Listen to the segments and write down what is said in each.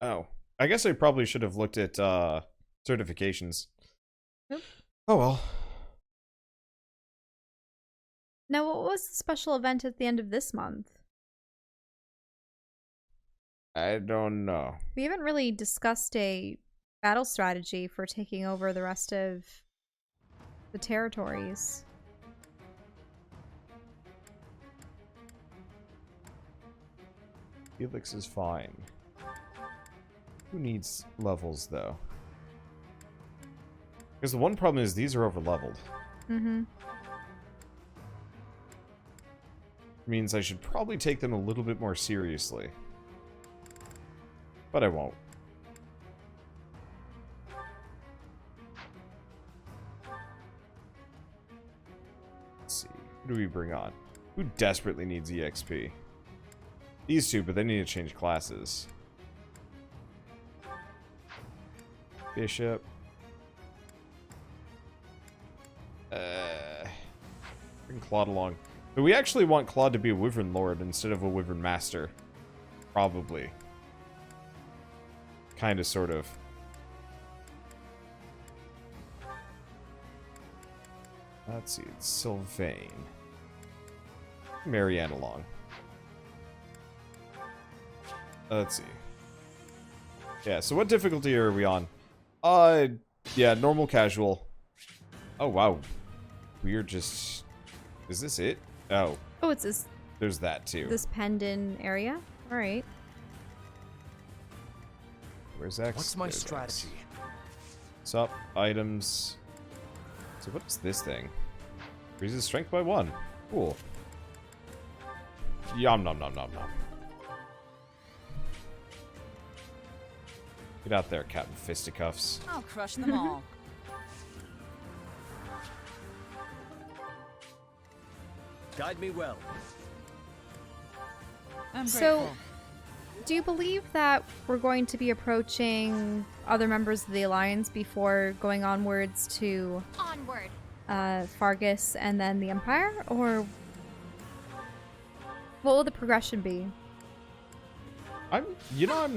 Oh. I guess I probably should have looked at certifications. Yep. Oh well. Now, what was the special event at the end of this month? I don't know. We haven't really discussed a battle strategy for taking over the rest of the territories. Felix is fine. Who needs levels, though? Because the one problem is these are over-leveled. Mm-hmm. Means I should probably take them a little bit more seriously. But I won't. Let's see. Who do we bring on? Who desperately needs EXP? These two, but they need to change classes. Bishop. Bring Claude along. But we actually want Claude to be a Wyvern Lord instead of a Wyvern Master. Probably. Kinda, sort of. Let's see, it's Sylvain. Marianne along. Let's see. Yeah, so what difficulty are we on? Yeah, normal casual. Oh, wow. We're just... Is this it? Oh. Oh, it's this... There's that, too. This pendant area? Alright. Where's X? What's my There's strategy? X. What's up? Items. So what is this thing? Increases strength by 1. Cool. Yum nom nom nom nom. Get out there, Captain Fisticuffs. I'll crush them all. Guide me well. I'm So, grateful. do you believe that we're going to be approaching other members of the Alliance before going onwards to Onward. Fargus and then the Empire? Or what will the progression be? I'm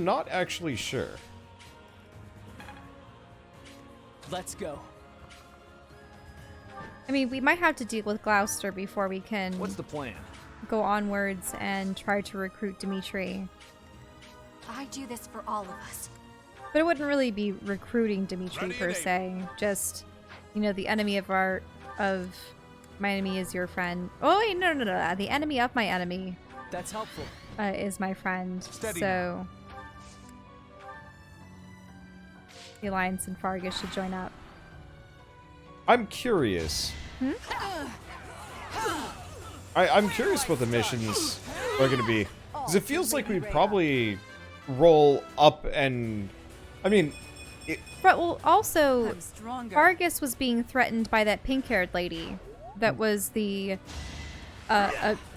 not actually sure. Let's go. I mean, we might have to deal with Gloucester before we can What's the plan? go onwards and try to recruit Dimitri. I do this for all of us. But it wouldn't really be recruiting Dimitri Ready per and se. Just, you know, the enemy of my enemy is your friend. Oh wait, no. The enemy of my enemy That's helpful. is my friend. Steady So the Alliance and Fargus should join up. I'm curious. I'm curious what the missions are going to be. Because it feels like we'd probably roll up and... I mean... But well, also, I'm stronger. Fargus was being threatened by that pink-haired lady. That was the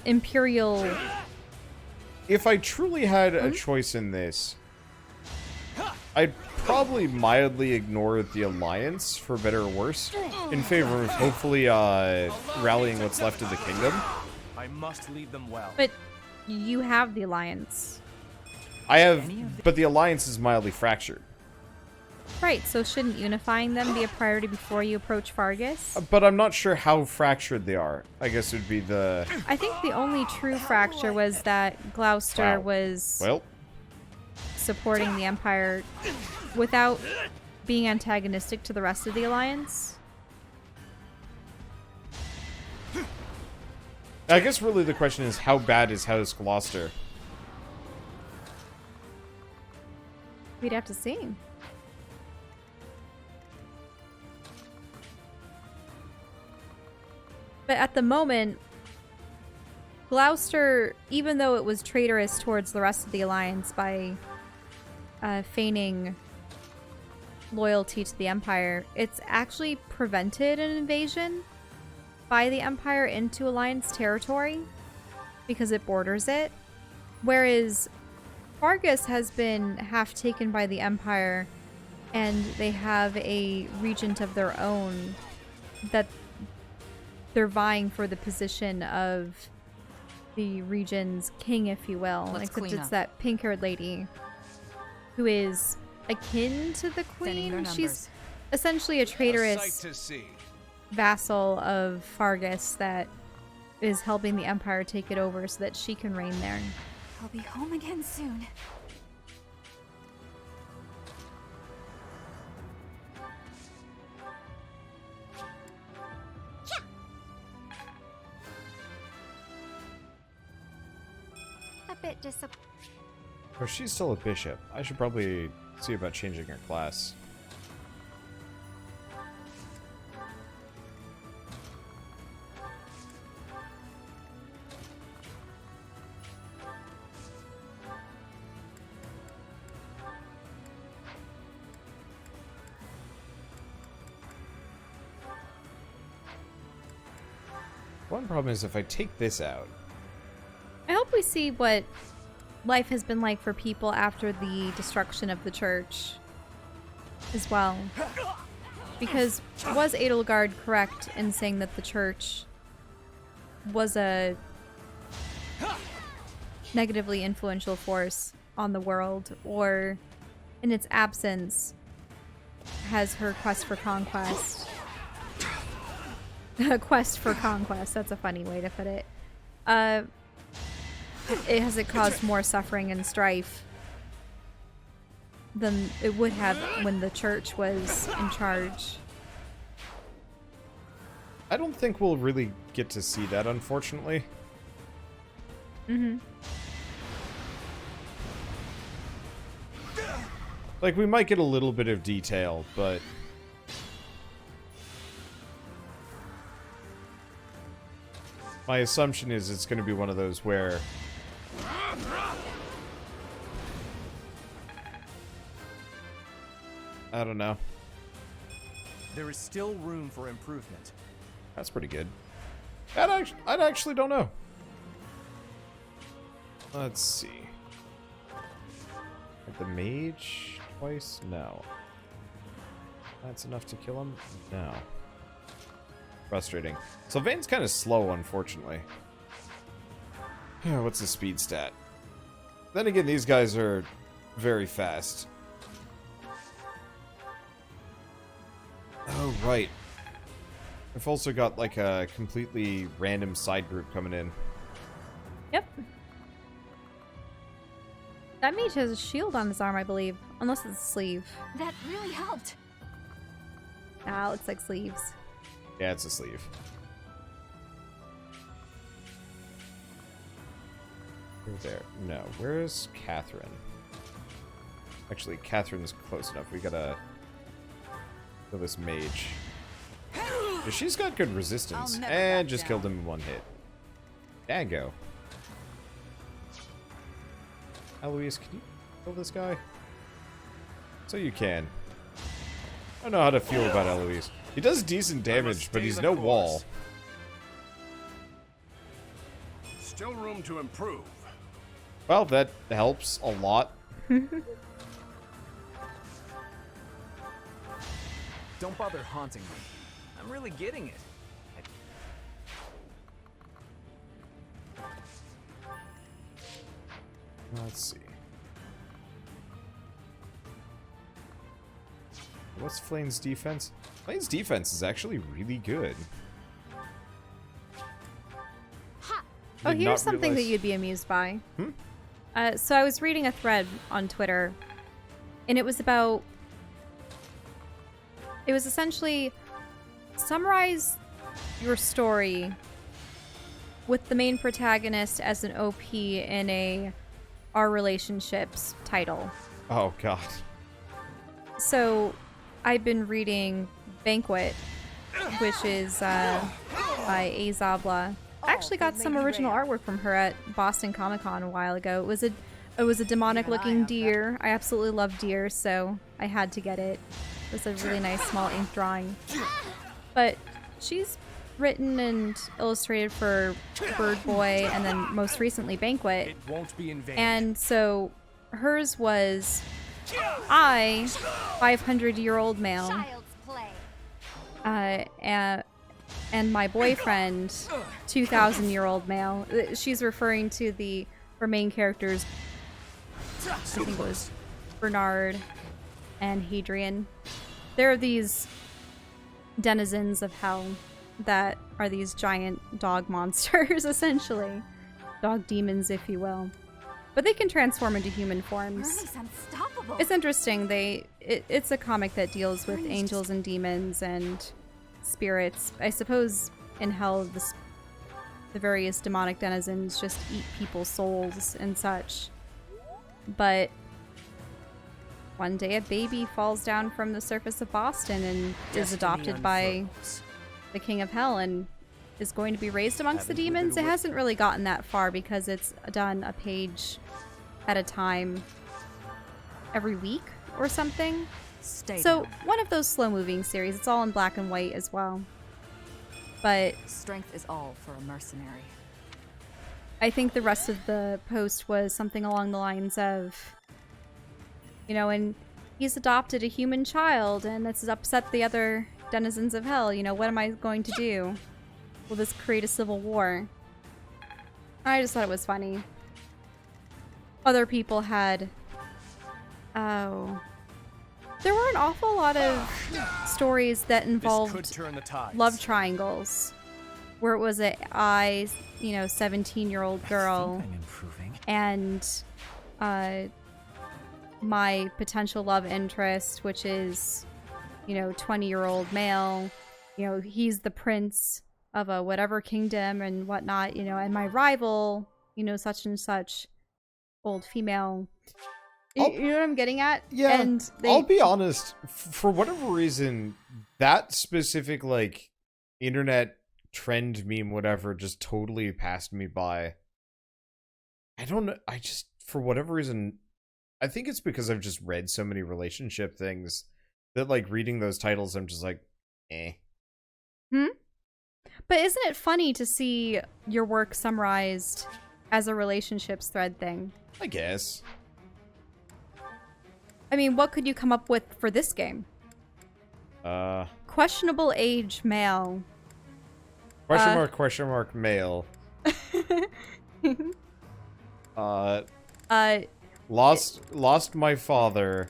Imperial... If I truly had a choice in this, I'd probably mildly ignore the Alliance, for better or worse, in favor of hopefully rallying what's left of the kingdom. I must lead them well. But you have the Alliance. I have, but the Alliance is mildly fractured. Right, so shouldn't unifying them be a priority before you approach Fargus? But I'm not sure how fractured they are. I guess it would be the... I think the only true fracture was that Gloucester Wow. was Well, supporting the Empire without being antagonistic to the rest of the Alliance. I guess really the question is, how bad is House Gloucester? We'd have to see. But at the moment, Gloucester, even though it was traitorous towards the rest of the Alliance by feigning loyalty to the Empire, it's actually prevented an invasion by the Empire into Alliance territory because it borders it. Whereas Fargus has been half taken by the Empire and they have a regent of their own that they're vying for the position of the region's king, if you will. Let's Except clean it's up. that pink-haired lady. who is akin to the Thinning their queen. She's numbers. essentially a A sight traitorous to see. vassal of Fargus that is helping the Empire take it over so that she can reign there. I'll be home again soon. A bit disappointed. Oh, she's still a bishop. I should probably see about changing her class. One problem is if I take this out, I hope we see what life has been like for people after the destruction of the church as well. Because was Edelgard correct in saying that the church was a negatively influential force on the world, or in its absence has her quest for conquest quest for conquest, that's a funny way to put it, has it caused more suffering and strife than it would have when the church was in charge? I don't think we'll really get to see that, unfortunately. Mm-hmm. Like, we might get a little bit of detail, but my assumption is it's going to be one of those where I don't know. There is still room for improvement. That's pretty good. I actually don't know. Let's see. Like the mage twice? No. That's enough to kill him? No. Frustrating. Sylvain's kind of slow, unfortunately. What's the speed stat? Then again, these guys are very fast. Oh, right. I've also got, like, a completely random side group coming in. Yep. That mage has a shield on his arm, I believe. Unless it's a sleeve. That really helped. Ah, it looks like sleeves. Yeah, it's a sleeve. There. No. Where's Catherine? Actually, Catherine's close enough. We gotta kill this mage. Yeah, she's got good resistance. I'll never And back just down. killed him in one hit. Dago. Eloise, can you kill this guy? So you can. I don't know how to feel about Eloise. He does decent damage, but he's no wall. Still room to improve. Well, that helps a lot. Don't bother haunting me. I'm really getting it. Let's see. What's Flane's defense? Flane's defense is actually really good. Oh, Did here's not something that realize- you'd be amused by. So I was reading a thread on Twitter, and it was about... It was essentially summarize your story with the main protagonist as an OP in a Our Relationships title. Oh, God. So I've been reading Banquet, which is by Azabla. I actually got some original artwork from her at Boston Comic Con a while ago. It was a demonic looking deer. I absolutely love deer, so I had to get it. It was a really nice small ink drawing. But she's written and illustrated for Bird Boy and then most recently Banquet. It won't be in vain. And so hers was 500-year-old male, Child's play. and my boyfriend, 2,000-year-old male. She's referring to her main character's, I think it was Bernard and Hadrian. There are these denizens of hell that are these giant dog monsters, essentially. Dog demons, if you will. But they can transform into human forms. Bernie's unstoppable. It's interesting. It's a comic that deals with angels and demons and spirits. I suppose in hell, the various demonic denizens just eat people's souls and such. But one day a baby falls down from the surface of Boston and is adopted by the King of Hell and is going to be raised amongst the demons. It hasn't really gotten that far because it's done a page at a time every week or something. So one of those slow-moving series. It's all in black and white as well. But strength is all for a mercenary. I think the rest of the post was something along the lines of, you know, and he's adopted a human child and that's upset the other denizens of hell. You know, what am I going to do? Will this create a civil war? I just thought it was funny. Other people had... Oh. There were an awful lot of stories that involved love triangles. Where it was a 17-year-old girl. And my potential love interest, which is, 20-year-old male. You know, he's the prince of a whatever kingdom and whatnot, and my rival, such and such old female. You know what I'm getting at? Yeah, and I'll be honest, for whatever reason, that specific, internet trend meme, whatever, just totally passed me by. I don't know, for whatever reason, I think it's because I've just read so many relationship things that, reading those titles, I'm just like, eh. But isn't it funny to see your work summarized as a relationships thread thing? I guess. I mean, what could you come up with for this game? Questionable age male. Question mark, male. Lost my father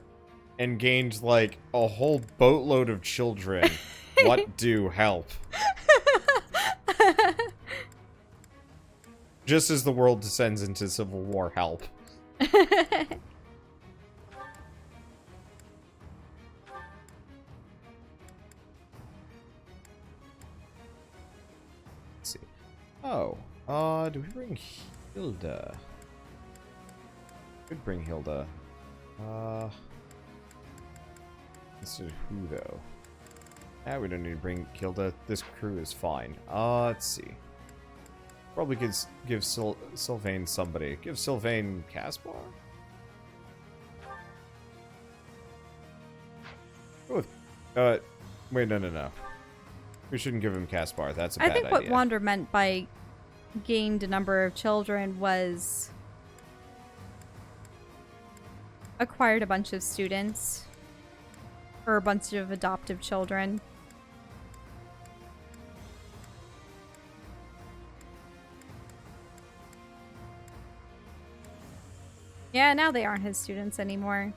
and gained, a whole boatload of children. What do? Help. Just as the world descends into civil war, help. Let's see. Oh, do we bring Hilda? Could bring Hilda. Let's do who, though? We don't need to bring Hilda. This crew is fine. Let's see. Probably could give Sylvain somebody. Give Sylvain Caspar? Go with, wait, no. We shouldn't give him Caspar. That's a bad idea. I think what Wander meant by gained a number of children was acquired a bunch of students. Or a bunch of adoptive children. Yeah, now they aren't his students anymore.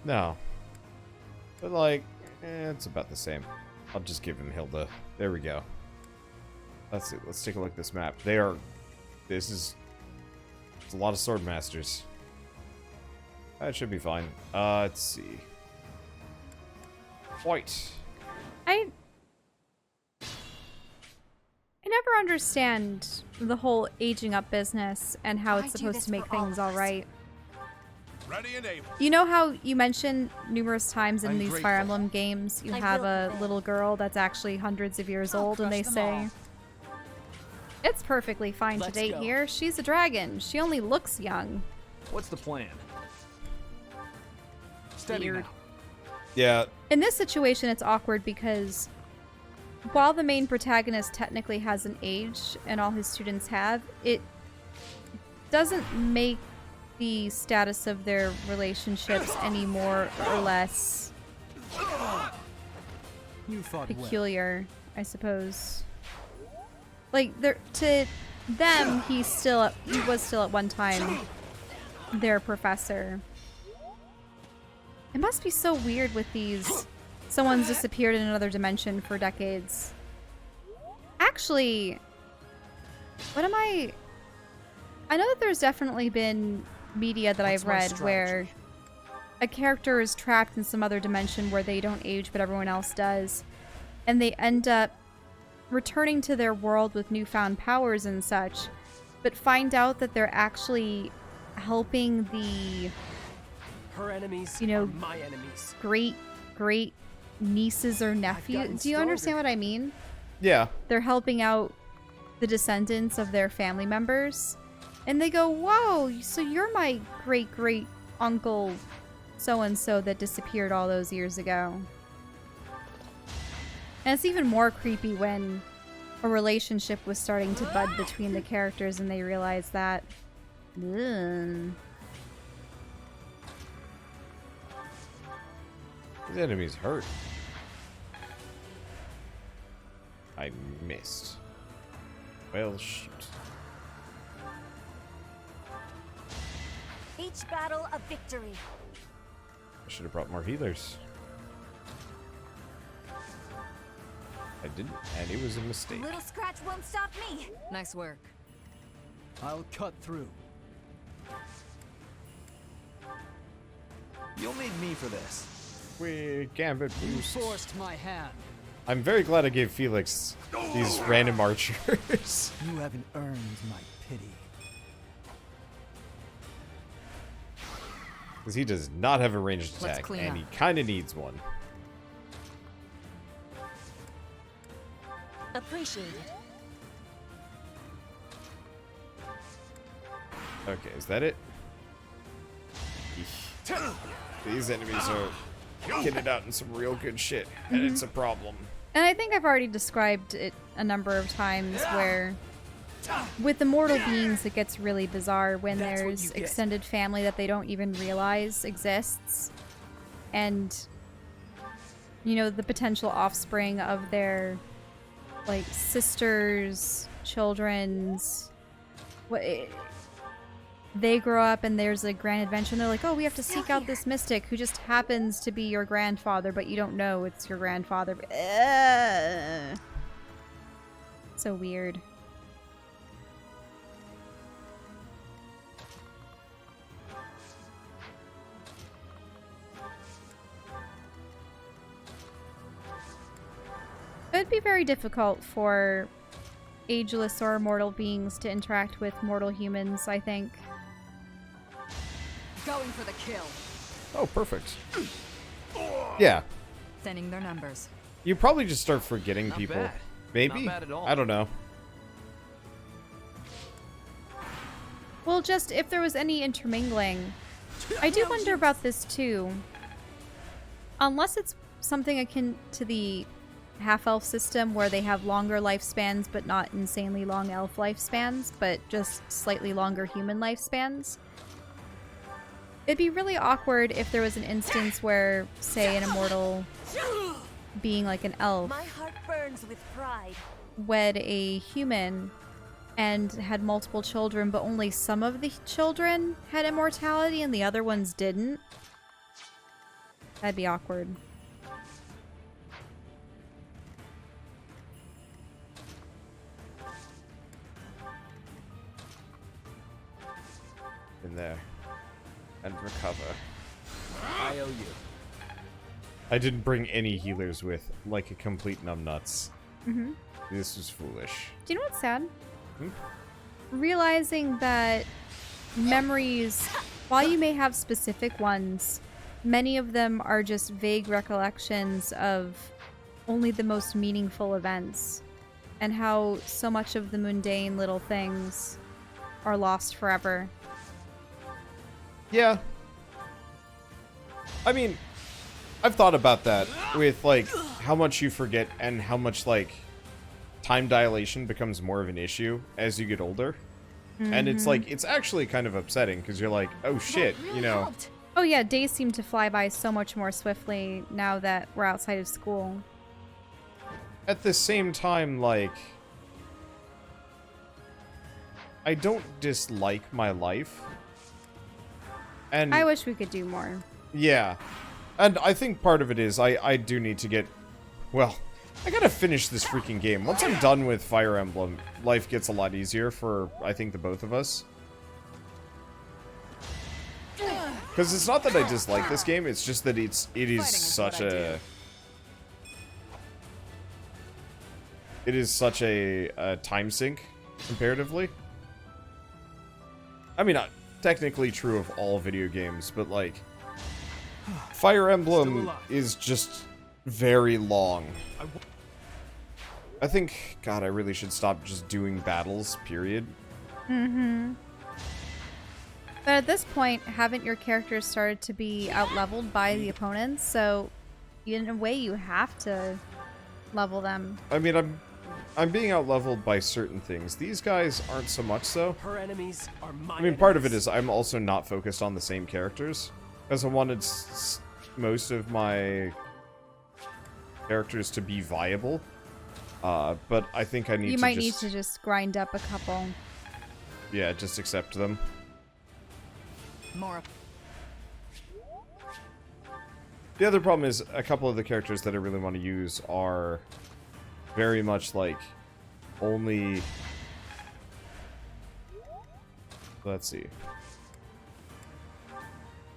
No. But, it's about the same. I'll just give him Hilda. There we go. Let's see. Let's take a look at this map. It's a lot of sword masters. That should be fine. Let's see. White. I never understand the whole aging up business and how it's supposed to make things all right. Ready and able. You know how you mentioned numerous times in these Fire Emblem games, you have a little girl that's actually hundreds of years old, and they say, it's perfectly fine to date here. She's a dragon. She only looks young. What's the plan? Steady now. Yeah. In this situation, it's awkward because while the main protagonist technically has an age, and all his students have, it doesn't make the status of their relationships any more or less peculiar, I suppose. To them, he was still at one time their professor. It must be so weird with these. Someone's disappeared in another dimension for decades. Actually, what am I know that there's definitely been media that I've read where a character is trapped in some other dimension where they don't age but everyone else does, and they end up returning to their world with newfound powers and such, but find out that they're actually helping the, Her enemies you know, are my enemies. great nieces or nephews. gotten Do you understand stronger. what I mean? Yeah. They're helping out the descendants of their family members. And they go, whoa, so you're my great uncle so-and-so that disappeared all those years ago. And it's even more creepy when a relationship was starting to bud between the characters and they realize that. Ugh. His enemies hurt. I missed. Well, shoot. Each battle a victory. I should have brought more healers. I didn't, and it was a mistake. Little scratch won't stop me. Nice work. I'll cut through. You'll need me for this. We Gambit You boost. forced my hand. I'm very glad I gave Felix these random archers. You haven't earned my pity. Because he does not have a ranged Let's attack, clean and up. he kind of needs one. Appreciated. Okay, is that it? Eesh. These enemies are kitted out in some real good shit, and it's a problem. And I think I've already described it a number of times where with the mortal beings it gets really bizarre when That's what there's you get. extended family that they don't even realize exists. And, you know, the potential offspring of their, like, sisters, children's... They grow up and there's a grand adventure and they're like, oh, we have to seek out this mystic who just happens to be your grandfather, but you don't know it's your grandfather. So weird. It'd be very difficult for ageless or immortal beings to interact with mortal humans, I think. Going for the kill. Oh, perfect. Yeah. Thinning their numbers. You probably just start forgetting Not people. bad. Maybe? Not bad at all. I don't know. Well, just if there was any intermingling. I do wonder about this too. Unless it's something akin to the half-elf system where they have longer lifespans but not insanely long elf lifespans, but just slightly longer human lifespans. It'd be really awkward if there was an instance where, say, an immortal being like an elf My heart burns with pride. wed a human and had multiple children, but only some of the children had immortality and the other ones didn't. That'd be awkward. In there. And recover. I owe you. I didn't bring any healers with, like a complete numbnuts. Mm-hmm. This was foolish. Do you know what's sad? Hmm? Realizing that memories, while you may have specific ones, many of them are just vague recollections of only the most meaningful events, and how so much of the mundane little things are lost forever. Yeah. I mean, I've thought about that with, like, how much you forget and how much, like, time dilation becomes more of an issue as you get older. And it's like, it's actually kind of upsetting because you're like, oh shit, That really you know. helped. Oh yeah, days seem to fly by so much more swiftly now that we're outside of school. At the same time, like, I don't dislike my life. And I wish we could do more. yeah. And I think part of it is I do need to get... Well, I gotta finish this freaking game. Once I'm done with Fire Emblem, life gets a lot easier for, I think, the both of us. Because it's not that I dislike this game, it's just that it is such a... It is such a time sink, comparatively. I mean, technically true of all video games, but like... Fire Emblem is just very long. I think, God, I really should stop just doing battles, period. Mm-hmm. But at this point, haven't your characters started to be out-leveled by the opponents? So, in a way, you have to level them. I mean, I'm being out-leveled by certain things. These guys aren't so much so. Her enemies are my I mean, part of it is I'm also not focused on the same characters. Because I wanted most of my characters to be viable. But I think I need to You might need to just grind up a couple. Yeah, just accept them. More. The other problem is a couple of the characters that I really want to use are very much like only... Let's see.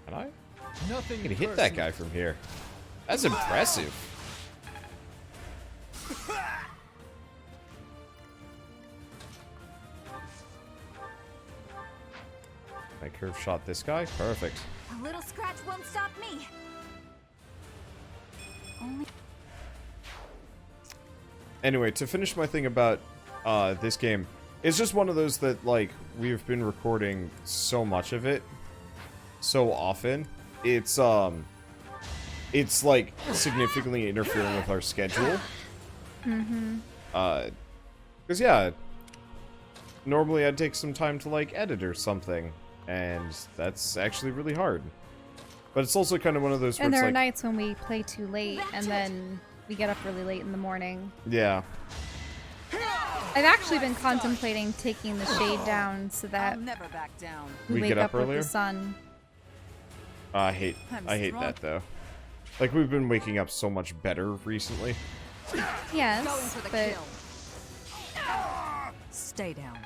Can I? Nothing I can hit that guy from here. That's impressive. I curve shot this guy. Perfect. A little scratch won't stop me. Only Anyway, to finish my thing about this game, it's just one of those that, like, we've been recording so much of it so often. It's like significantly interfering with our schedule. Mm-hmm. Because yeah, normally I'd take some time to like edit or something, and that's actually really hard. But it's also kind of one of those where And it's there are like, nights when we play too late, and then we get up really late in the morning. yeah. I've actually been contemplating taking the shade down so that I'll never back down. we We wake get up with earlier? the sun. I hate strong. that though. Like, we've been waking up so much better recently. Yes, Going for the but kill. Stay down.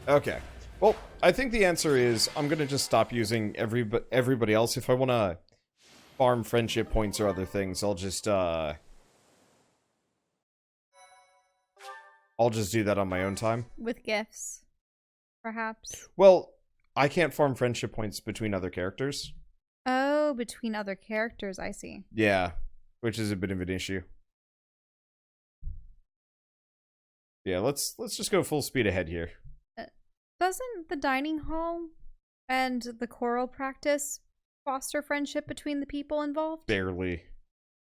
Okay. Well, I think the answer is I'm gonna just stop using everybody else. If I want to farm friendship points or other things, I'll just do that on my own time. with gifts, perhaps. Well, I can't farm friendship points between other characters. Oh, between other characters, I see. Yeah, which is a bit of an issue. Yeah, let's just go full speed ahead here. Doesn't the dining hall and the choral practice foster friendship between the people involved? Barely.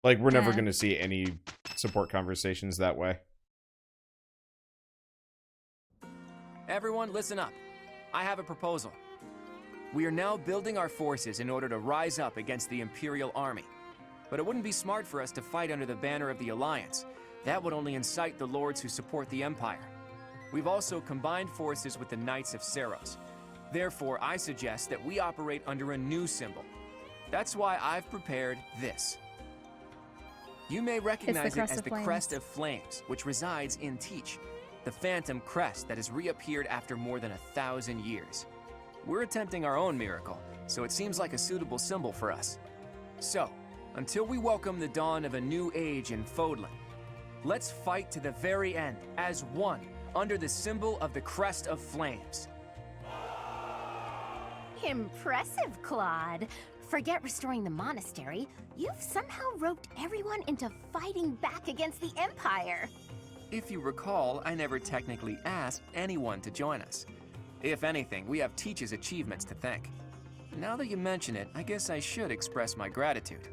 Like, we're never Yeah. going to see any support conversations that way. Everyone, listen up. I have a proposal. We are now building our forces in order to rise up against the Imperial Army. But it wouldn't be smart for us to fight under the banner of the Alliance. That would only incite the lords who support the Empire. We've also combined forces with the Knights of Seiros. Therefore, I suggest that we operate under a new symbol. That's why I've prepared this. You may recognize it Crest as of the Flames. Crest of Flames, which resides in Teach, the phantom crest that has reappeared after more than 1,000 years. We're attempting our own miracle, so it seems like a suitable symbol for us. So, until we welcome the dawn of a new age in Fódlan, let's fight to the very end as one under the symbol of the Crest of Flames. Impressive, Claude. Forget restoring the monastery. You've somehow roped everyone into fighting back against the Empire. If you recall, I never technically asked anyone to join us. If anything, we have Teach's achievements to thank. Now that you mention it, I guess I should express my gratitude.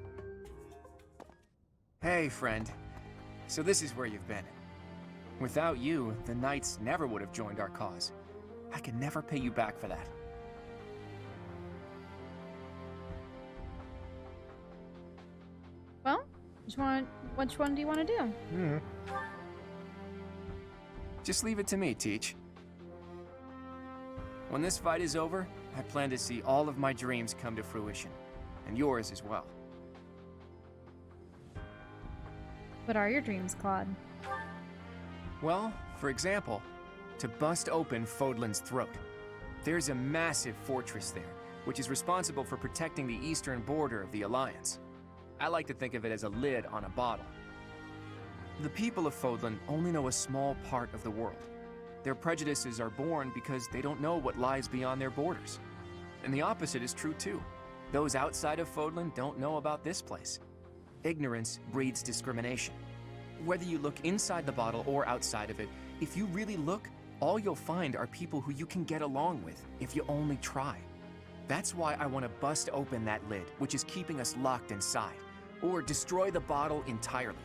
Hey, friend. So this is where you've been. Without you, the Knights never would have joined our cause. I can never pay you back for that. Well, which one do you want to do? Just leave it to me, Teach. When this fight is over, I plan to see all of my dreams come to fruition. And yours as well. What are your dreams, Claude? Well, for example, to bust open Fódlan's throat. There's a massive fortress there, which is responsible for protecting the eastern border of the Alliance. I like to think of it as a lid on a bottle. The people of Fódlan only know a small part of the world. Their prejudices are born because they don't know what lies beyond their borders. And the opposite is true too. Those outside of Fódlan don't know about this place. Ignorance breeds discrimination. Whether you look inside the bottle or outside of it, if you really look, all you'll find are people who you can get along with if you only try. That's why I want to bust open that lid, which is keeping us locked inside, or destroy the bottle entirely.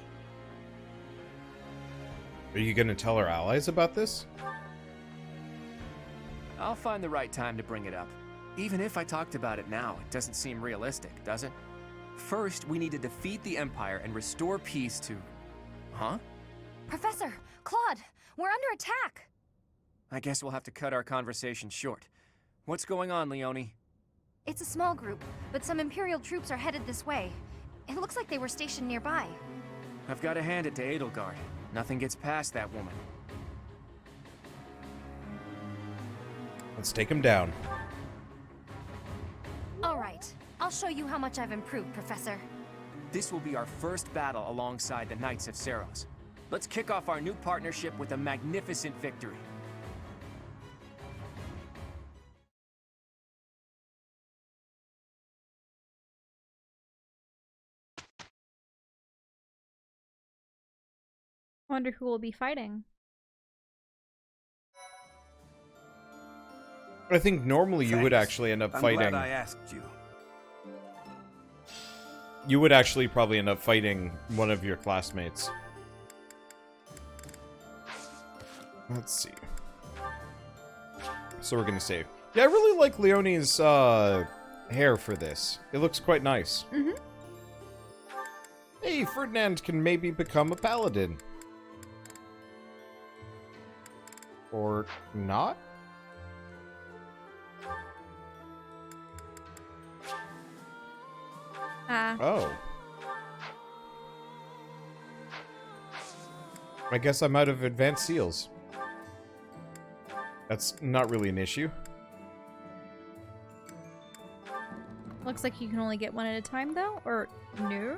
Are you gonna tell our allies about this? I'll find the right time to bring it up. Even if I talked about it now, it doesn't seem realistic, does it? First, we need to defeat the Empire and restore peace to... Huh? Professor, Claude, we're under attack. I guess we'll have to cut our conversation short. What's going on, Leonie? It's a small group, but some Imperial troops are headed this way. It looks like they were stationed nearby. I've got to hand it to Edelgard. Nothing gets past that woman. Let's take him down. All right, I'll show you how much I've improved, Professor. This will be our first battle alongside the Knights of Seiros. Let's kick off our new partnership with a magnificent victory. Wonder who will be fighting. I think normally you would Thanks. actually end up I'm fighting. glad I asked you. You would actually probably end up fighting one of your classmates. Let's see. So we're gonna save. Yeah, I really like Leonie's hair for this. It looks quite nice. Mm-hmm. Hey, Ferdinand can maybe become a paladin. Or not? Oh. I guess I'm out of advanced seals. That's not really an issue. Looks like you can only get one at a time, though? Or no?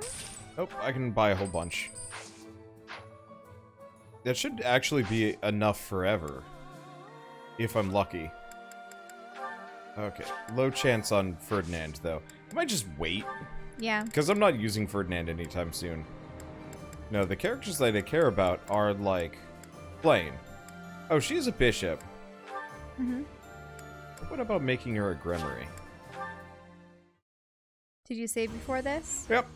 Nope, I can buy a whole bunch. That should actually be enough forever. If I'm lucky. Okay, low chance on Ferdinand, though. I might just wait. Yeah. Because I'm not using Ferdinand anytime soon. No, the characters that I care about are, like, Blaine. Oh, she's a bishop. Mm-hmm. What about making her a Gremory? Did you save before this? Yep.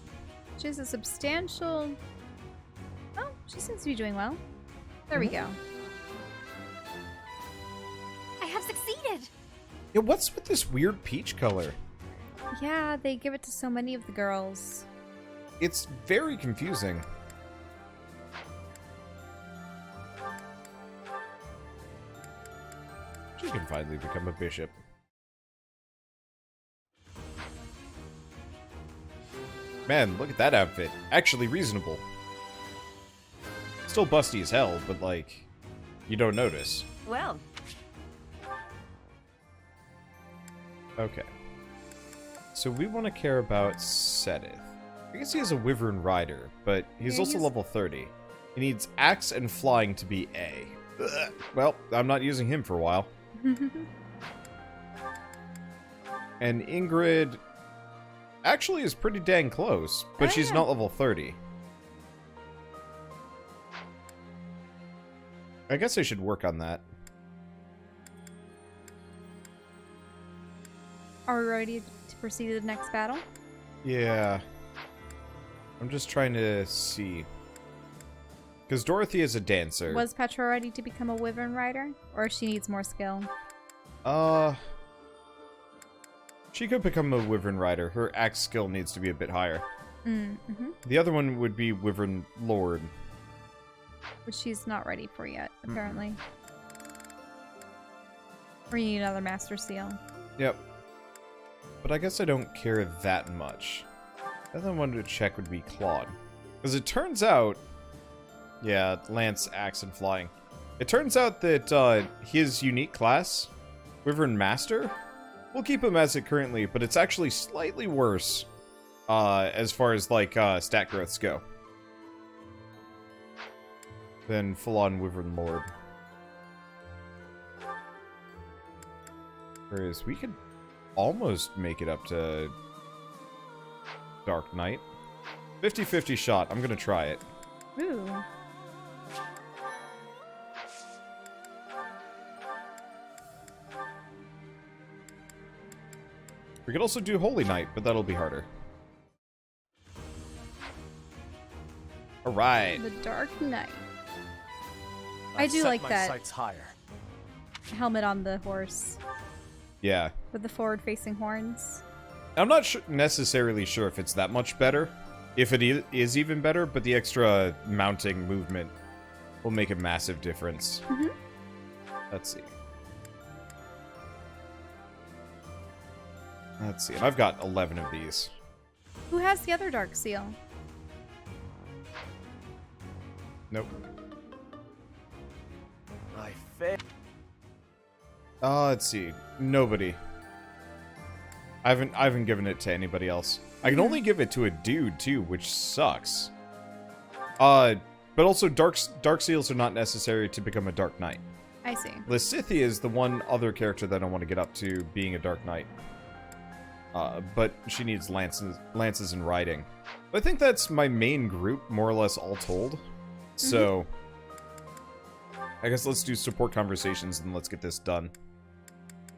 She has a substantial... Oh, she seems to be doing well. There we go. I have succeeded! Yeah, what's with this weird peach color? Yeah, they give it to so many of the girls. It's very confusing. She can finally become a bishop. Man, look at that outfit. Actually reasonable. Still busty as hell, but like, you don't notice. Well, Okay. So we want to care about Sedith. I guess he has a Wyvern Rider, but he's Yeah, also he's- level 30. He needs Axe and Flying to be A. Ugh. Well, I'm not using him for a while. And Ingrid actually is pretty dang close, but Oh, she's yeah. not level 30. I guess I should work on that. Are we ready to proceed to the next battle? Yeah. I'm just trying to see. Because Dorothy is a dancer. Was Petra ready to become a Wyvern Rider? Or she needs more skill? She could become a Wyvern Rider. Her axe skill needs to be a bit higher. Mm-hmm. The other one would be Wyvern Lord. Which she's not ready for yet, apparently. Or you need another Master Seal. Yep. but I guess I don't care that much. The other one I wanted to check would be Claude. Because it turns out... Yeah, Lance, Axe, and Flying. It turns out that his unique class, Wyvern Master, we'll keep him as it currently, but it's actually slightly worse as far as, like, stat growths go than full-on Wyvern Lord. Whereas we could almost make it up to Dark Knight. 50-50 shot. I'm gonna try it. Ooh. We could also do Holy Knight, but that'll be harder. Alright. The Dark Knight. I do like that Sights higher. helmet on the horse Yeah. with the forward-facing horns. I'm not necessarily sure if it's that much better. If it is even better, but the extra mounting movement will make a massive difference. Mhm. Let's see. Let's see. And I've got 11 of these. Who has the other Dark Seal? Nope. I failed. Let's see. Nobody. I haven't given it to anybody else. I can only give it to a dude too, which sucks. But also dark seals are not necessary to become a Dark Knight. I see. Lysithia is the one other character that I want to get up to being a Dark Knight. But she needs lances and riding. But I think that's my main group, more or less all told. So, I guess let's do support conversations and let's get this done.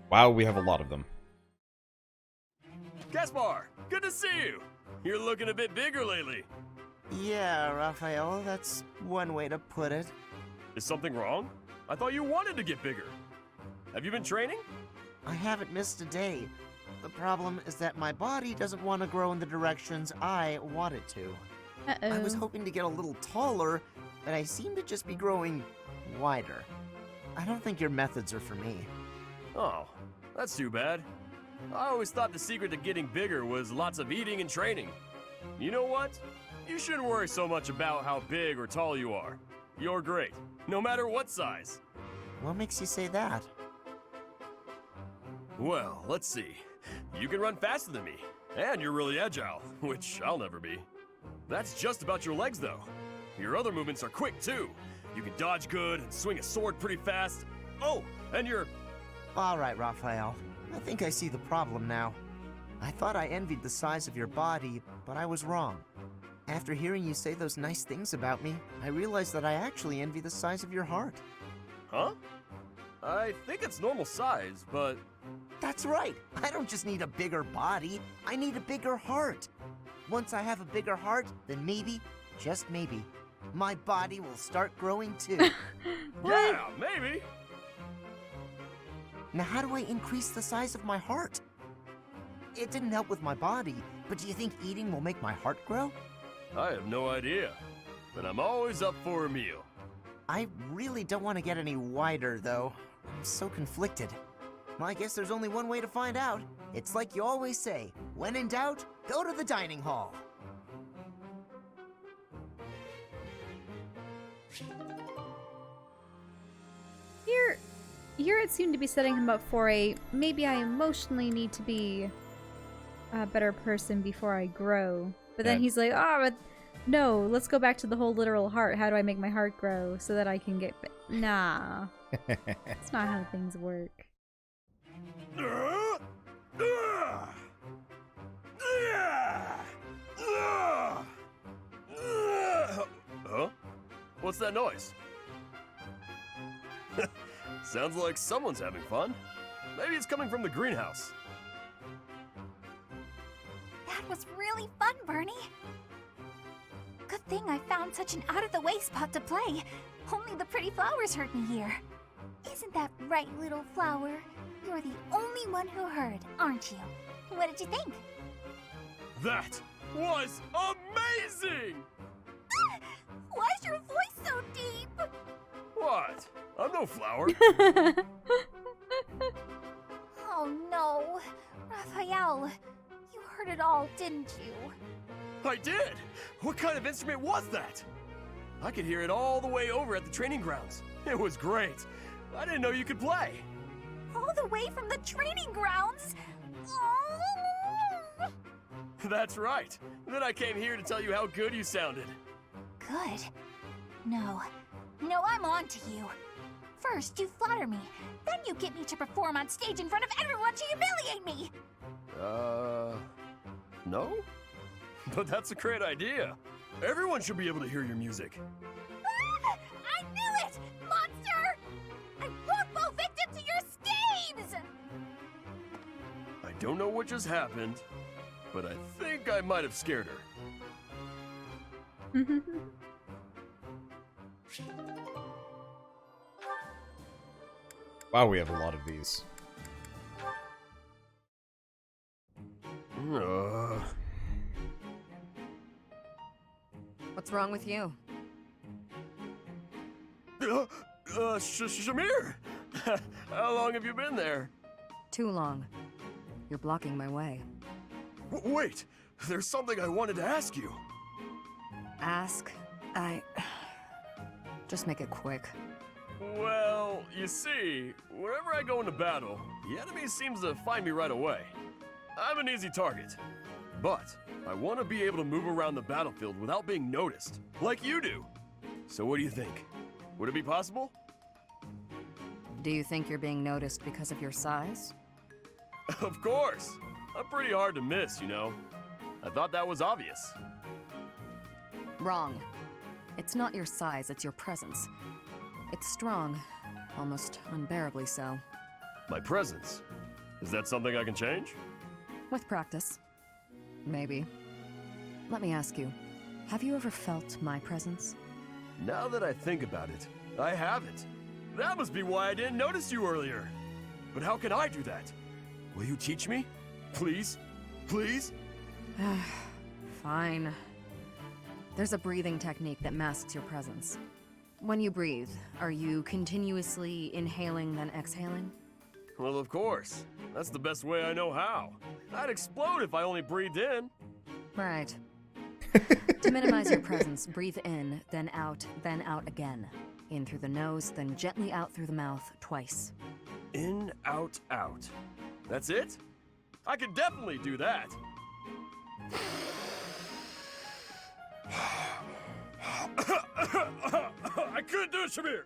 Wow, we have a lot of them. Gaspar, good to see you. You're looking a bit bigger lately. Yeah, Raphael, that's one way to put it. Is something wrong? I thought you wanted to get bigger. Have you been training? I haven't missed a day. The problem is that my body doesn't want to grow in the directions I want it to. Uh-oh. I was hoping to get a little taller, but I seem to just be growing wider. I don't think your methods are for me. Oh, that's too bad. I always thought the secret to getting bigger was lots of eating and training. You know what? You shouldn't worry so much about how big or tall you are. You're great, no matter what size. What makes you say that? Well, let's see. You can run faster than me, and you're really agile, which I'll never be. That's just about your legs, though. Your other movements are quick, too. You can dodge good and swing a sword pretty fast. Oh, and you're... All right, Raphael. I think I see the problem now. I thought I envied the size of your body, but I was wrong. After hearing you say those nice things about me, I realized that I actually envy the size of your heart. Huh? I think it's normal size, but... That's right! I don't just need a bigger body, I need a bigger heart. Once I have a bigger heart, then maybe, just maybe, my body will start growing too. Yeah, maybe. Now how do I increase the size of my heart? It didn't help with my body, but do you think eating will make my heart grow? I have no idea, but I'm always up for a meal. I really don't want to get any wider, though. I'm so conflicted. Well, I guess there's only one way to find out. It's like you always say, when in doubt, go to the dining hall. Here it seemed to be setting him up for a, maybe I emotionally need to be a better person before I grow. But then Yeah. he's like, but no, let's go back to the whole literal heart. How do I make my heart grow so that I can get... Nah. That's not how things work. Huh? What's that noise? Sounds like someone's having fun. Maybe it's coming from the greenhouse. That was really fun, Bernie. Good thing I found such an out-of-the-way spot to play. Only the pretty flowers heard me here. Isn't that right, little flower? You're the only one who heard, aren't you? What did you think? That was amazing! Why's your voice so deep? What? I'm no flower. Oh no. Raphael, well. You heard it all, didn't you? I did! What kind of instrument was that? I could hear it all the way over at the training grounds. It was great. I didn't know you could play. All the way from the training grounds? Oh. That's right. Then I came here to tell you how good you sounded. Good. No, I'm on to you. First, you flatter me. Then you get me to perform on stage in front of everyone to humiliate me. No? But that's a great idea. Everyone should be able to hear your music. Ah, I knew it! Monster! I won't fall victim to your schemes! I don't know what just happened, but I think I might have scared her. Wow, we have a lot of these. What's wrong with you? Shamir! How long have you been there? Too long. You're blocking my way. Wait! There's something I wanted to ask you. Ask? Just make it quick. Well, you see, whenever I go into battle, the enemy seems to find me right away. I'm an easy target. But I want to be able to move around the battlefield without being noticed, like you do. So what do you think? Would it be possible? Do you think you're being noticed because of your size? Of course! I'm pretty hard to miss, you know. I thought that was obvious. Wrong. It's not your size, it's your presence. It's strong, almost unbearably so. My presence? Is that something I can change? With practice. Maybe. Let me ask you, have you ever felt my presence? Now that I think about it, I haven't. That must be why I didn't notice you earlier. But how can I do that? Will you teach me? Please? Please? Fine. There's a breathing technique that masks your presence. When you breathe, are you continuously inhaling then exhaling? Well, of course. That's the best way I know how. I'd explode if I only breathed in. Right. To minimize your presence, breathe in, then out again. In through the nose, then gently out through the mouth twice. In, out, out. That's it? I can definitely do that. I couldn't do it, Shamir.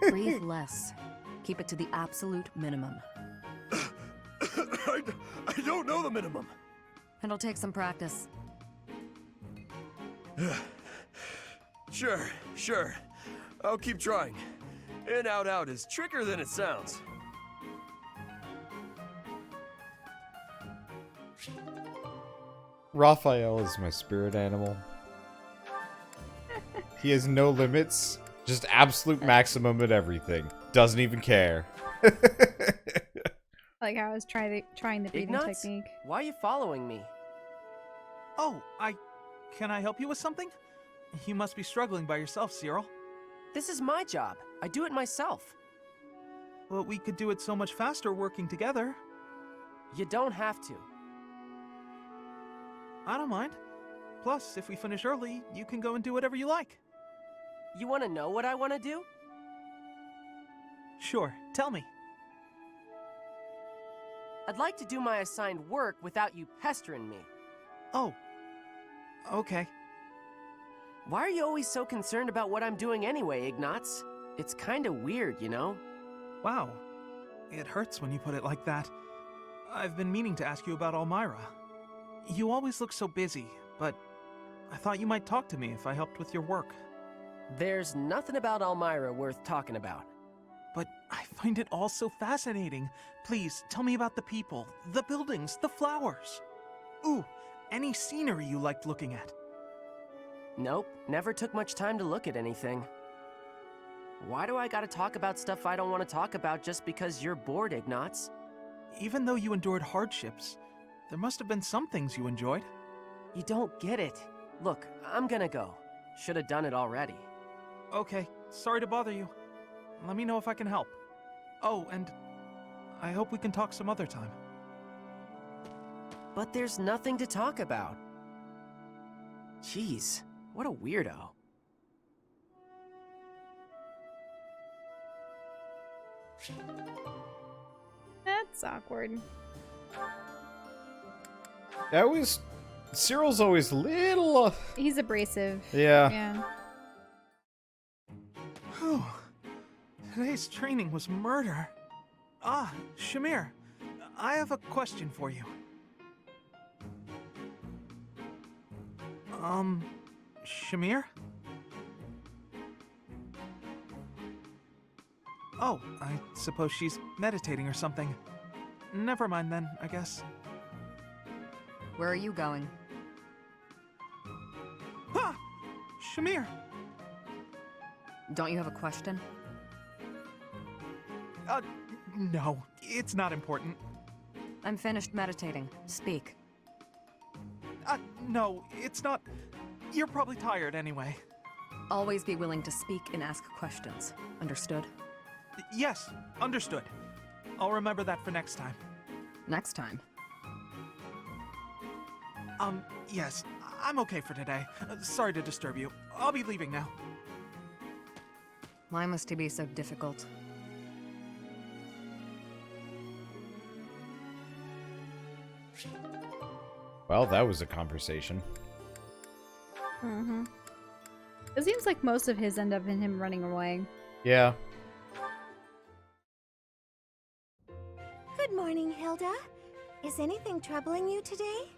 Breathe less. Keep it to the absolute minimum. I don't know the minimum. It'll take some practice. Sure. I'll keep trying. In, out, out is trickier than it sounds. Raphael is my spirit animal. He has no limits, just absolute maximum at everything. Doesn't even care. Like how I was trying the breathing Ignatz? technique. Why are you following me? Oh, can I help you with something? You must be struggling by yourself, Cyril. This is my job. I do it myself. Well, we could do it so much faster working together. You don't have to. I don't mind. Plus, if we finish early, you can go and do whatever you like. You want to know what I want to do? Sure, tell me. I'd like to do my assigned work without you pestering me. Oh, okay. Why are you always so concerned about what I'm doing anyway, Ignatz? It's kinda weird, you know? Wow. It hurts when you put it like that. I've been meaning to ask you about Almyra. You always look so busy, but I thought you might talk to me if I helped with your work. There's nothing about Almyra worth talking about. But I find it all so fascinating. Please, tell me about the people, the buildings, the flowers. Ooh, any scenery you liked looking at. Nope, never took much time to look at anything. Why do I gotta talk about stuff I don't want to talk about just because you're bored, Ignatz? Even though you endured hardships, there must have been some things you enjoyed. You don't get it. Look, I'm gonna go. Should have done it already. Okay, sorry to bother you. Let me know if I can help. Oh, and I hope we can talk some other time. but there's nothing to talk about. Jeez, what a weirdo. That's awkward. That was... Cyril's always little... He's abrasive. Yeah. Yeah. Whew. Today's training was murder. Ah, Shamir, I have a question for you. Shamir? Oh, I suppose she's meditating or something. Never mind then, I guess. Where are you going? Ah! Shamir! Don't you have a question? No, it's not important. I'm finished meditating. Speak. No, it's not. You're probably tired anyway. Always be willing to speak and ask questions. Understood? Yes, understood. I'll remember that for next time. Next time. Yes, I'm okay for today. Sorry to disturb you. I'll be leaving now. Why must he be so difficult? Well, that was a conversation. Mm-hmm. It seems like most of his end up in him running away. Yeah. Good morning, Hilda. Is anything troubling you today?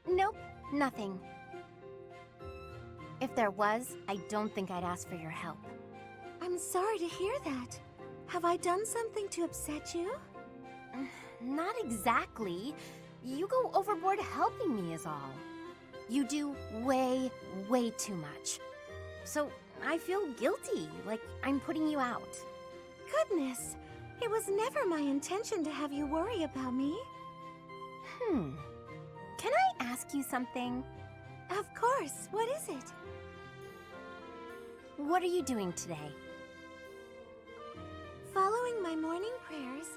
Nope, nothing. If there was, I don't think I'd ask for your help. I'm sorry to hear that. Have I done something to upset you? Not exactly. You go overboard helping me is all. You do way, way too much. So I feel guilty, like I'm putting you out. Goodness, it was never my intention to have you worry about me. Can I ask you something? Of course, what is it? What are you doing today? Following my morning prayers,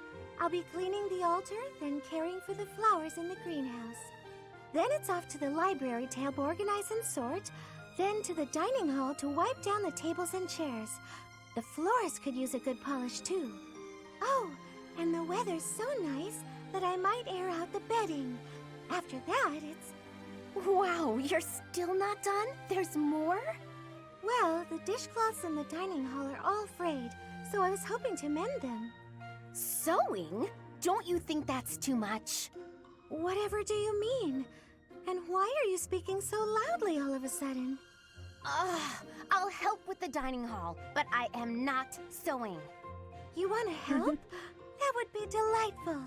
I'll be cleaning the altar, then caring for the flowers in the greenhouse. Then it's off to the library to help organize and sort, then to the dining hall to wipe down the tables and chairs. The floors could use a good polish too. Oh, and the weather's so nice that I might air out the bedding. After that, it's... Wow, you're still not done? There's more? Well, the dishcloths in the dining hall are all frayed, so I was hoping to mend them. Sewing? Don't you think that's too much? Whatever do you mean? And why are you speaking so loudly all of a sudden? I'll help with the dining hall, but I am not sewing. You want to help? That would be delightful.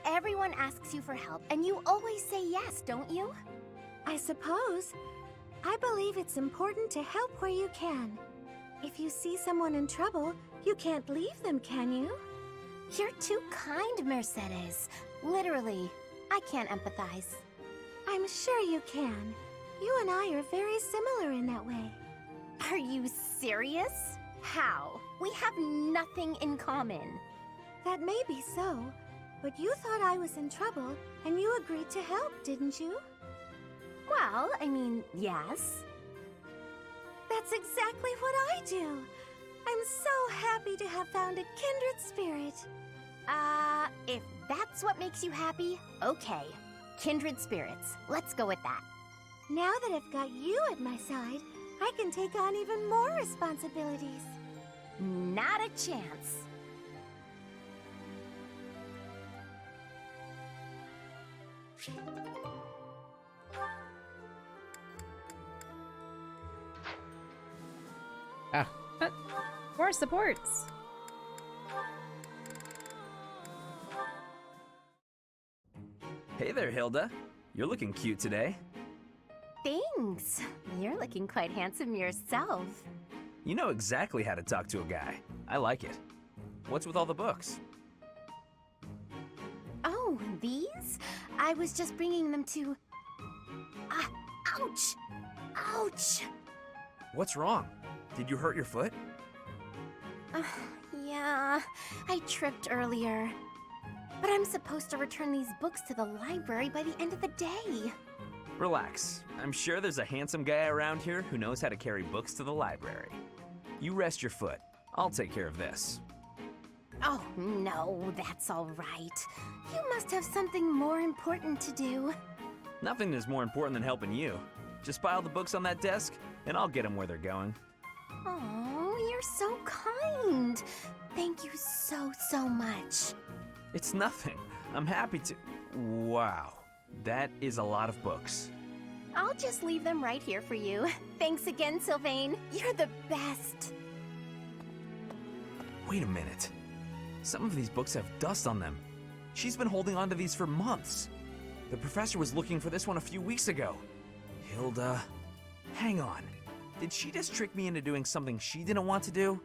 Everyone asks you for help, and you always say yes, don't you? I suppose. I believe it's important to help where you can. If you see someone in trouble, you can't leave them, can you? You're too kind, Mercedes. Literally, I can't empathize. I'm sure you can. You and I are very similar in that way. Are you serious? How? We have nothing in common. That may be so, but you thought I was in trouble, and you agreed to help, didn't you? Well, I mean, yes. That's exactly what I do. I'm so happy to have found a kindred spirit. If that's what makes you happy, okay. Kindred spirits. Let's go with that. Now that I've got you at my side, I can take on even more responsibilities. Not a chance. More supports. Hey there, Hilda. You're looking cute today. Thanks. You're looking quite handsome yourself. You know exactly how to talk to a guy. I like it. What's with all the books? Oh, these? I was just bringing them to... ouch! Ouch! What's wrong? Did you hurt your foot? Yeah, I tripped earlier. But I'm supposed to return these books to the library by the end of the day. Relax. I'm sure there's a handsome guy around here who knows how to carry books to the library. You rest your foot. I'll take care of this. Oh, no, that's all right. You must have something more important to do. Nothing is more important than helping you. Just pile the books on that desk, and I'll get them where they're going. Oh, you're so kind. Thank you so much. It's nothing. I'm happy to... Wow. That is a lot of books. I'll just leave them right here for you. Thanks again, Sylvain. You're the best. Wait a minute. Some of these books have dust on them. She's been holding on to these for months. The professor was looking for this one a few weeks ago. Hilda... Hang on. Did she just trick me into doing something she didn't want to do?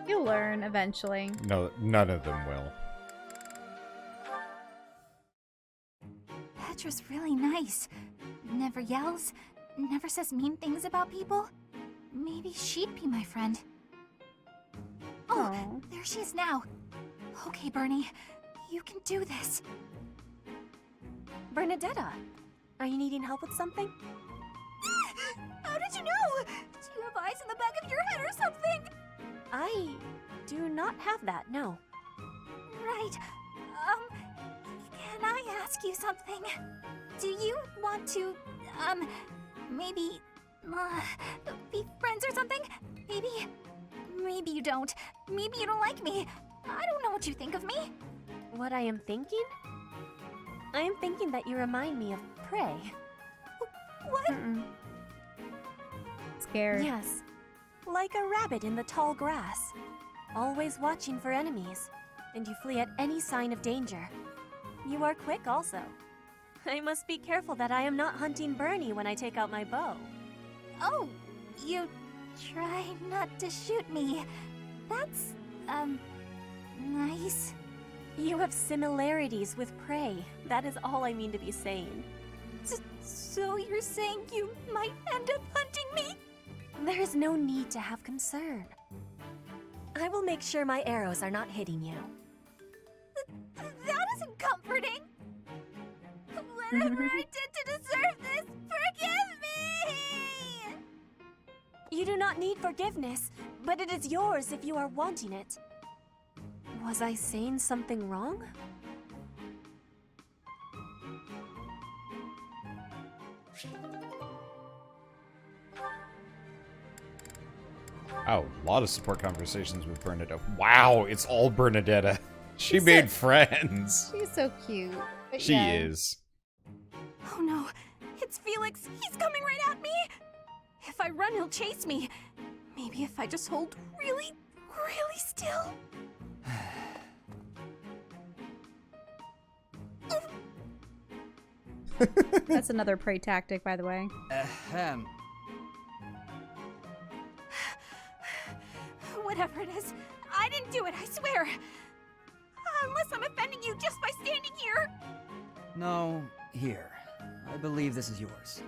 You'll learn eventually. No, none of them will. Petra's really nice. Never yells, never says mean things about people. Maybe she'd be my friend. Oh, Aw. there she is now. Okay, Bernie, you can do this. Bernadetta, are you needing help with something? How did you know? Do you have eyes in the back of your head or something? I do not have that, no. Right. Can I ask you something? Do you want to, maybe, be friends or something? Maybe you don't. Maybe you don't like me. I don't know what you think of me. What I am thinking? I am thinking that you remind me of prey. What? Mm-mm. Scared. Yes, like a rabbit in the tall grass, always watching for enemies, and you flee at any sign of danger. You are quick also. I must be careful that I am not hunting Bernie when I take out my bow. Oh, you try not to shoot me. That's, nice. You have similarities with prey. That is all I mean to be saying. So you're saying you might end up hunting me? There is no need to have concern. I will make sure my arrows are not hitting you. That isn't comforting. Whatever I did to deserve this, forgive me! You do not need forgiveness, but it is yours if you are wanting it. Was I saying something wrong? Oh, a lot of support conversations with Bernadette. Wow, it's all Bernadetta. She She's made so- friends. She's so cute. But She yeah. is. Oh no, it's Felix. He's coming right at me. If I run, he'll chase me. Maybe if I just hold really still. That's another prey tactic, by the way. Ahem. Whatever it is, I didn't do it, I swear. Unless I'm offending you just by standing here. No, here. I believe this is yours.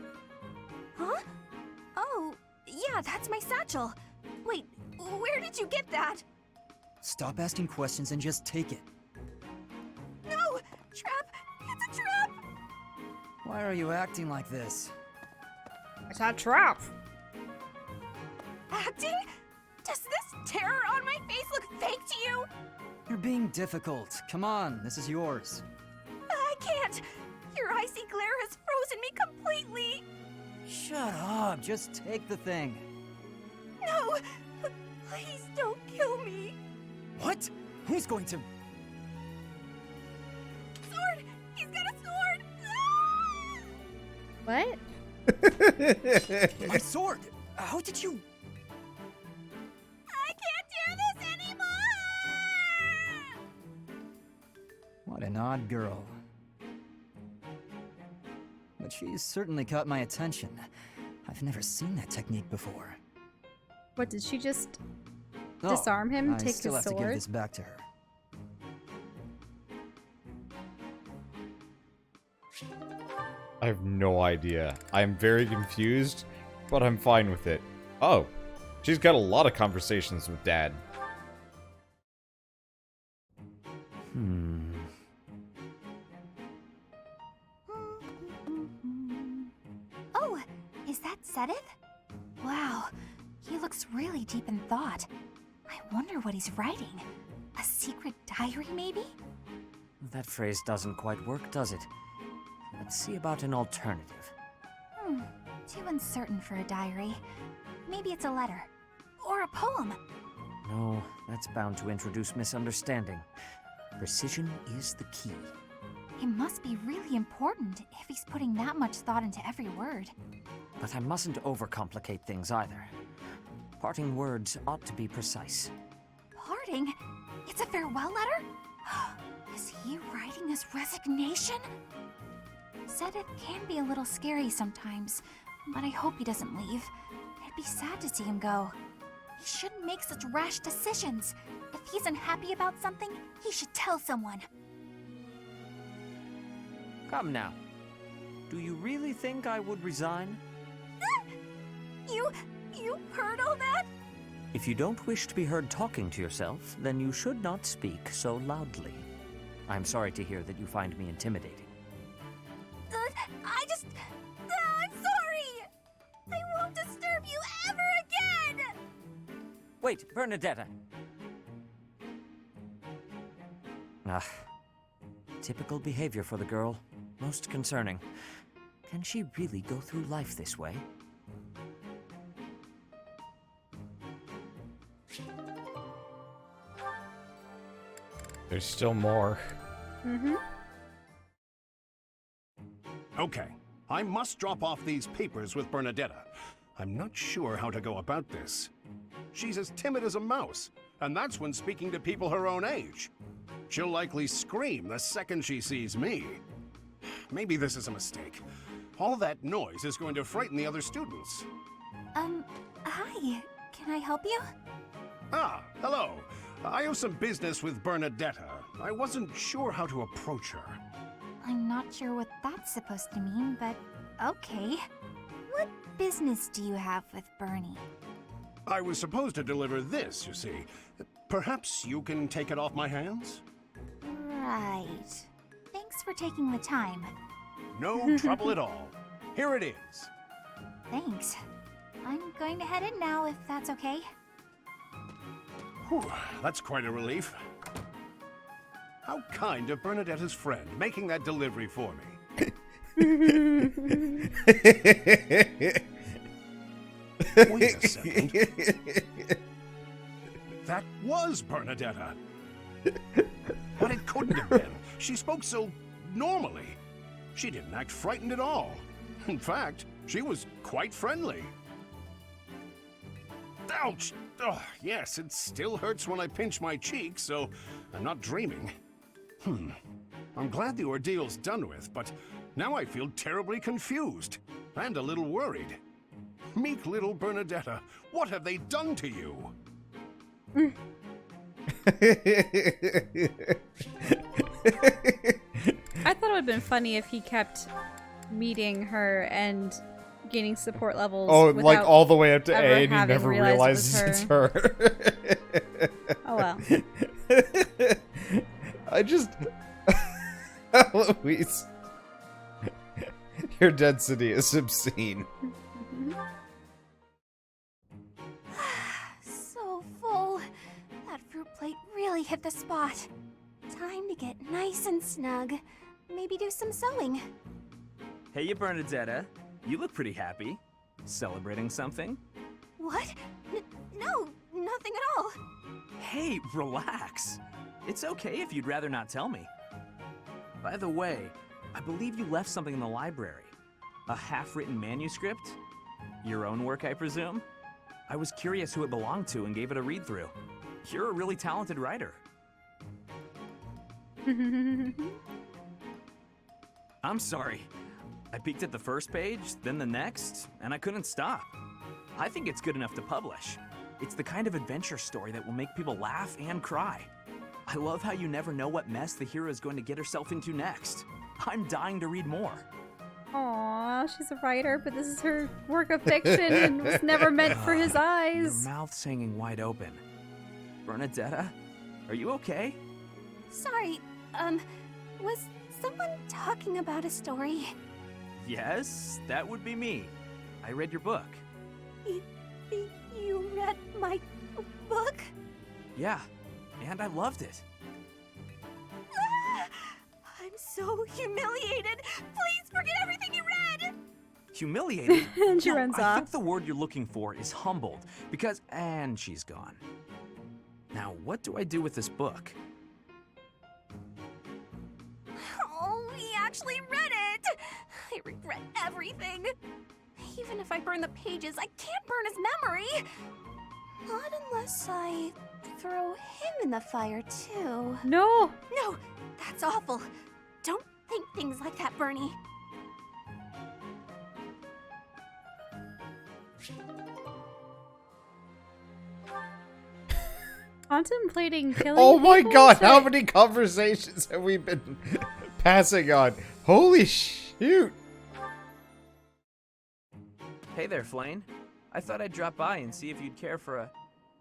Huh? Oh, yeah, that's my satchel. Wait, where did you get that? Stop asking questions and just take it. No! Trap! It's a trap! Why are you acting like this? It's a trap. Acting? Does this terror on my face look fake to you? You're being difficult. Come on, this is yours. I can't! Your icy glare has frozen me completely! Shut up, just take the thing. No! Please don't kill me! What? Who's going to... Sword! He's got a sword! Ah! What? My sword! How did you... I can't do this anymore! What an odd girl. But she's certainly caught my attention. I've never seen that technique before. What, did she just Oh, disarm him, I take still his have to give sword? this back to her. I have no idea. I'm very confused, but I'm fine with it. Oh, she's got a lot of conversations with Dad. Oh, is that Sedith? Wow, he looks really deep in thought. I wonder what he's writing. A secret diary, maybe? That phrase doesn't quite work, does it? Let's see about an alternative. Too uncertain for a diary. Maybe it's a letter. Or a poem. No, that's bound to introduce misunderstanding. Precision is the key. It must be really important if he's putting that much thought into every word. But I mustn't overcomplicate things either. Parting words ought to be precise. Parting? It's a farewell letter? Is he writing his resignation? Sedith can be a little scary sometimes, but I hope he doesn't leave. It'd be sad to see him go. He shouldn't make such rash decisions. If he's unhappy about something, he should tell someone. Come now. Do you really think I would resign? You heard all that? If you don't wish to be heard talking to yourself, then you should not speak so loudly. I'm sorry to hear that you find me intimidating. I'm sorry! I won't disturb you ever again! Wait, Bernadetta! Typical behavior for the girl. Most concerning. Can she really go through life this way? There's still more. Okay, I must drop off these papers with Bernadetta. I'm not sure how to go about this. She's as timid as a mouse, and that's when speaking to people her own age. She'll likely scream the second she sees me. Maybe this is a mistake. All that noise is going to frighten the other students. Hi. Can I help you? Ah, hello. I have some business with Bernadetta. I wasn't sure how to approach her. I'm not sure what that's supposed to mean, but okay. What business do you have with Bernie? I was supposed to deliver this, you see. Perhaps you can take it off my hands? Right. Thanks for taking the time. No trouble at all. Here it is. Thanks. I'm going to head in now, if that's okay. Whew, that's quite a relief. How kind of Bernadetta's friend, making that delivery for me. Wait a second. That was Bernadetta. But it couldn't have been. She spoke so normally. She didn't act frightened at all. In fact, she was quite friendly. Ouch! Oh, yes, it still hurts when I pinch my cheek, so I'm not dreaming. I'm glad the ordeal's done with, but now I feel terribly confused and a little worried. Meek little Bernadetta, what have they done to you? I thought it would have been funny if he kept meeting her and gaining support levels. Oh, like all the way up to A, and he having never realized realizes it's her. Oh well. I just... Louise. Your density is obscene. So full. That fruit plate really hit the spot. Time to get nice and snug. Maybe do some sewing. Hey, you Bernadetta. You look pretty happy. Celebrating something? What? No, nothing at all. Hey, relax. It's okay if you'd rather not tell me. By the way, I believe you left something in the library. A half-written manuscript? Your own work, I presume? I was curious who it belonged to and gave it a read-through. You're a really talented writer. I'm sorry. I peeked at the first page, then the next, and I couldn't stop. I think it's good enough to publish. It's the kind of adventure story that will make people laugh and cry. I love how you never know what mess the hero is going to get herself into next. I'm dying to read more. Aw, she's a writer, but this is her work of fiction and was never meant for his eyes. Your mouth's hanging wide open. Bernadetta, are you okay? Sorry, was someone talking about a story? Yes, that would be me. I read your book. You read my book? Yeah, and I loved it. I'm so humiliated. Please forget everything you read. Humiliated? And she No, runs I off. think the word you're looking for is humbled, because... And she's gone. Now, what do I do with this book? Oh, he actually read it. I regret everything. Even if I burn the pages, I can't burn his memory. Not unless I throw him in the fire, too. No! No, that's awful. Don't think things like that, Bernie. Contemplating killing Oh my people? god, how Shit. many conversations have we been passing on? Holy shoot! Hey there, Flane. I thought I'd drop by and see if you'd care for a...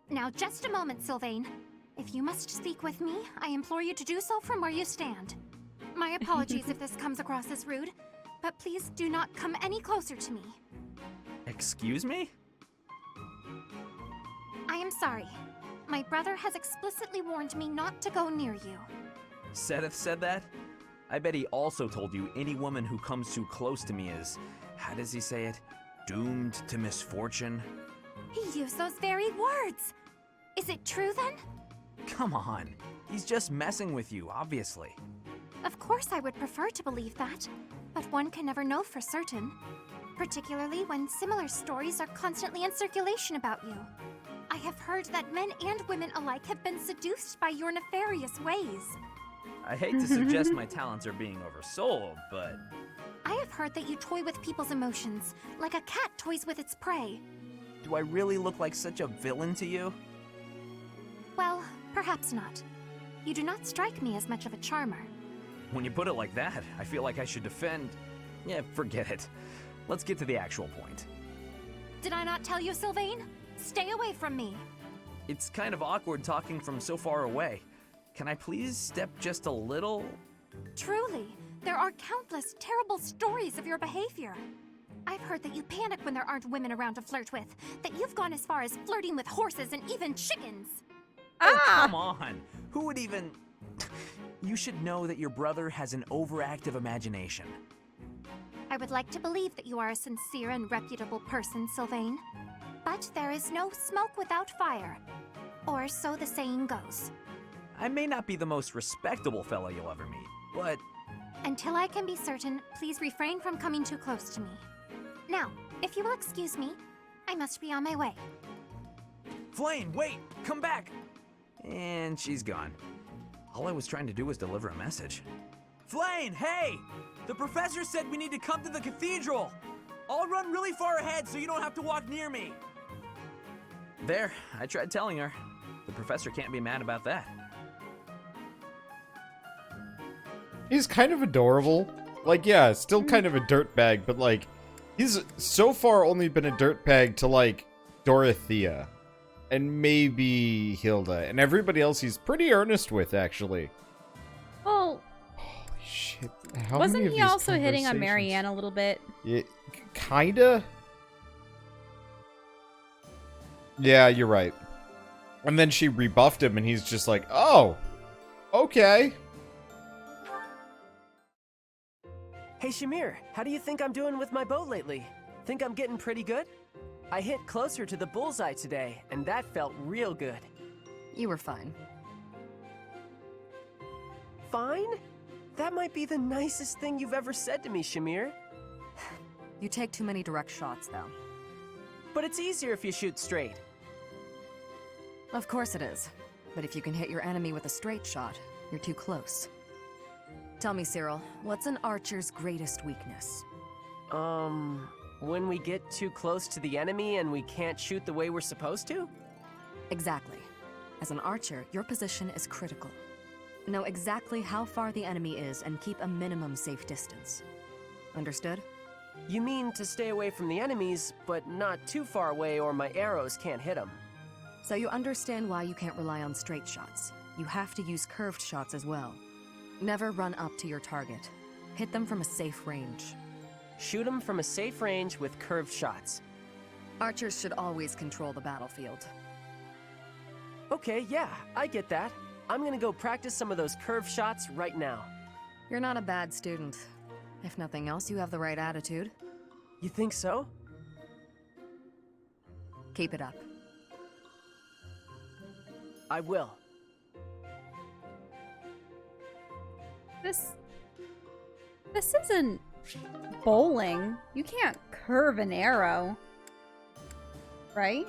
Now, just a moment, Sylvain. If you must speak with me, I implore you to do so from where you stand. My apologies if this comes across as rude, but please do not come any closer to me. Excuse me? I am sorry. My brother has explicitly warned me not to go near you. Seth said that? I bet he also told you any woman who comes too close to me is... How does he say it? Doomed to misfortune? He used those very words. Is it true then? Come on. He's just messing with you, obviously. Of course I would prefer to believe that, but one can never know for certain. Particularly when similar stories are constantly in circulation about you. I have heard that men and women alike have been seduced by your nefarious ways. I hate to suggest my talents are being oversold, but... I have heard that you toy with people's emotions, like a cat toys with its prey. Do I really look like such a villain to you? Well, perhaps not. You do not strike me as much of a charmer. When you put it like that, I feel like I should defend... Yeah, forget it. Let's get to the actual point. Did I not tell you, Sylvain? Stay away from me. It's kind of awkward talking from so far away. Can I please step just a little? Truly, there are countless terrible stories of your behavior. I've heard that you panic when there aren't women around to flirt with, that you've gone as far as flirting with horses and even chickens. Oh, come on. Who would even... You should know that your brother has an overactive imagination. I would like to believe that you are a sincere and reputable person, Sylvain. But there is no smoke without fire. Or so the saying goes. I may not be the most respectable fellow you'll ever meet, but... Until I can be certain, please refrain from coming too close to me. Now, if you will excuse me, I must be on my way. Flane, wait! Come back! And she's gone. All I was trying to do was deliver a message. Flane, hey! The professor said we need to come to the cathedral! I'll run really far ahead so you don't have to walk near me! There, I tried telling her. The professor can't be mad about that. He's kind of adorable. Like, yeah, still kind of a dirtbag, but like, he's so far only been a dirtbag to like Dorothea. And maybe Hilda. And everybody else he's pretty earnest with, actually. Well, holy shit. How wasn't many of he these also hitting on conversations- Marianne a little bit? Yeah, kinda. Yeah, you're right. And then she rebuffed him, and he's just like, oh, okay. Hey Shamir, how do you think I'm doing with my bow lately? Think I'm getting pretty good? I hit closer to the bullseye today, and that felt real good. You were fine. Fine? That might be the nicest thing you've ever said to me, Shamir. You take too many direct shots, though. But it's easier if you shoot straight. Of course it is. But if you can hit your enemy with a straight shot, you're too close. Tell me, Cyril, what's an archer's greatest weakness? When we get too close to the enemy and we can't shoot the way we're supposed to? Exactly. As an archer, your position is critical. Know exactly how far the enemy is and keep a minimum safe distance. Understood? You mean to stay away from the enemies, but not too far away or my arrows can't hit them. So you understand why you can't rely on straight shots. you have to use curved shots as well. Never run up to your target. Hit them from a safe range. Shoot them from a safe range with curved shots. Archers should always control the battlefield. Okay, yeah, I get that. I'm gonna go practice some of those curved shots right now. You're not a bad student. If nothing else, you have the right attitude. You think so? Keep it up. I will. This isn't bowling. You can't curve an arrow. Right?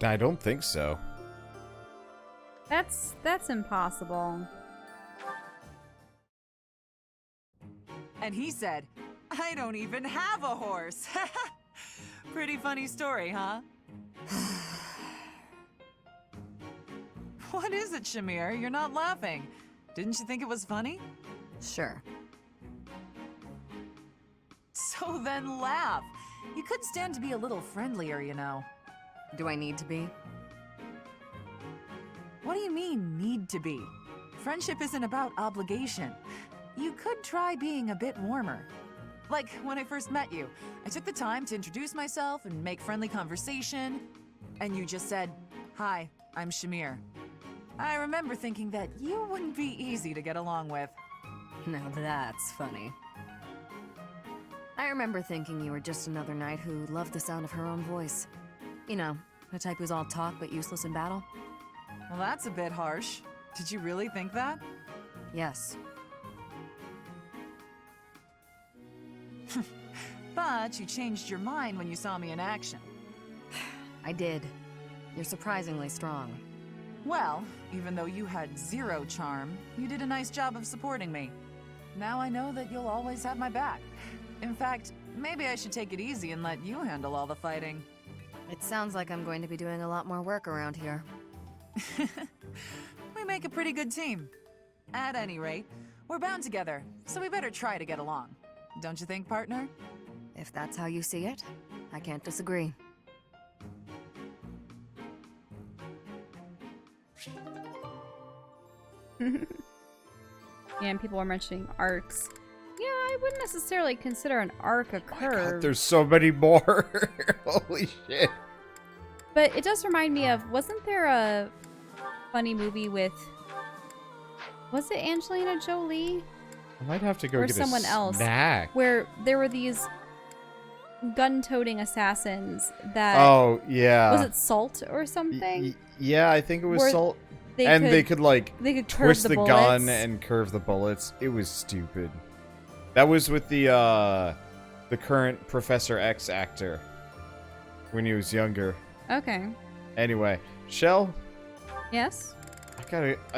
I don't think so. That's impossible. And he said, I don't even have a horse. Pretty funny story, huh? What is it, Shamir? You're not laughing. Didn't you think it was funny? Sure. So then laugh. You could stand to be a little friendlier, you know. Do I need to be? What do you mean, need to be? Friendship isn't about obligation. You could try being a bit warmer. Like when I first met you, I took the time to introduce myself and make friendly conversation, and you just said, "Hi, I'm Shamir." I remember thinking that you wouldn't be easy to get along with. Now that's funny. I remember thinking you were just another knight who loved the sound of her own voice. You know, the type who's all talk but useless in battle. Well, that's a bit harsh. Did you really think that? Yes. But you changed your mind when you saw me in action. I did. You're surprisingly strong. Well, even though you had zero charm, you did a nice job of supporting me. Now I know that you'll always have my back. In fact, maybe I should take it easy and let you handle all the fighting. It sounds like I'm going to be doing a lot more work around here. We make a pretty good team. At any rate, we're bound together, so we better try to get along. Don't you think, partner? If that's how you see it, I can't disagree. And people are mentioning arcs. Yeah, I wouldn't necessarily consider an arc a curve. God, there's so many more. Holy shit. But it does remind me of, wasn't there a funny movie with, was it Angelina Jolie? I might have to go or get someone a else, snack. where there were these gun-toting assassins that... Oh, yeah. Was it Salt or something? Yeah, I think it was Where Salt. they could like twist the gun and curve the bullets. It was stupid. That was with the current Professor X actor when he was younger. Okay. Anyway, Shell, Yes? I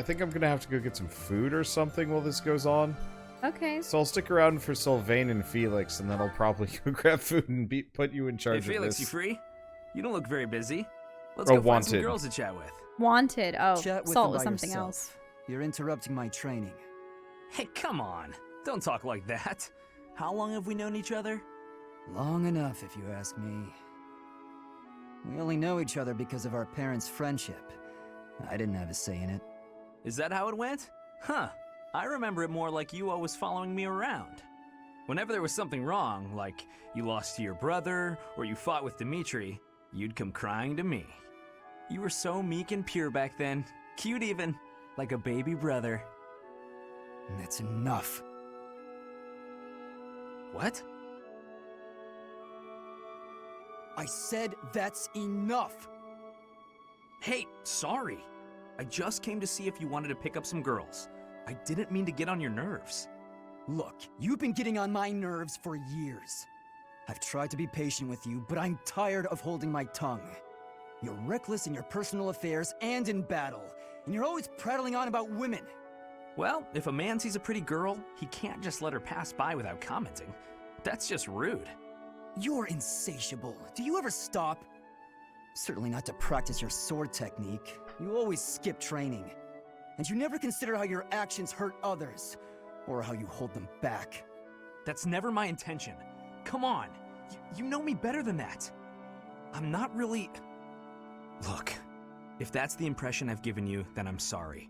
think I'm gonna have to go get some food or something while this goes on. Okay. So I'll stick around for Sylvain and Felix, and then I'll probably go grab food and put you in charge Hey, Felix, of this. you free? You don't look very busy. Let's Or go find some wanted. girls to chat with. Wanted. Oh, Chat with Salt them was by something yourself. else. You're interrupting my training. Hey, come on. Don't talk like that. How long have we known each other? Long enough, if you ask me. We only know each other because of our parents' friendship. I didn't have a say in it. Is that how it went? Huh. I remember it more like you always following me around. Whenever there was something wrong, like you lost to your brother, or you fought with Dimitri, you'd come crying to me. You were so meek and pure back then. Cute even. Like a baby brother. That's enough. What? I said that's enough! Hey, sorry. I just came to see if you wanted to pick up some girls. I didn't mean to get on your nerves. Look, you've been getting on my nerves for years. I've tried to be patient with you, but I'm tired of holding my tongue. You're reckless in your personal affairs and in battle, and you're always prattling on about women. Well, if a man sees a pretty girl, he can't just let her pass by without commenting. That's just rude. You're insatiable. Do you ever stop? Certainly not to practice your sword technique. You always skip training. And you never consider how your actions hurt others, or how you hold them back. That's never my intention. Come on, you know me better than that. I'm not really... Look, If that's the impression I've given you, then I'm sorry.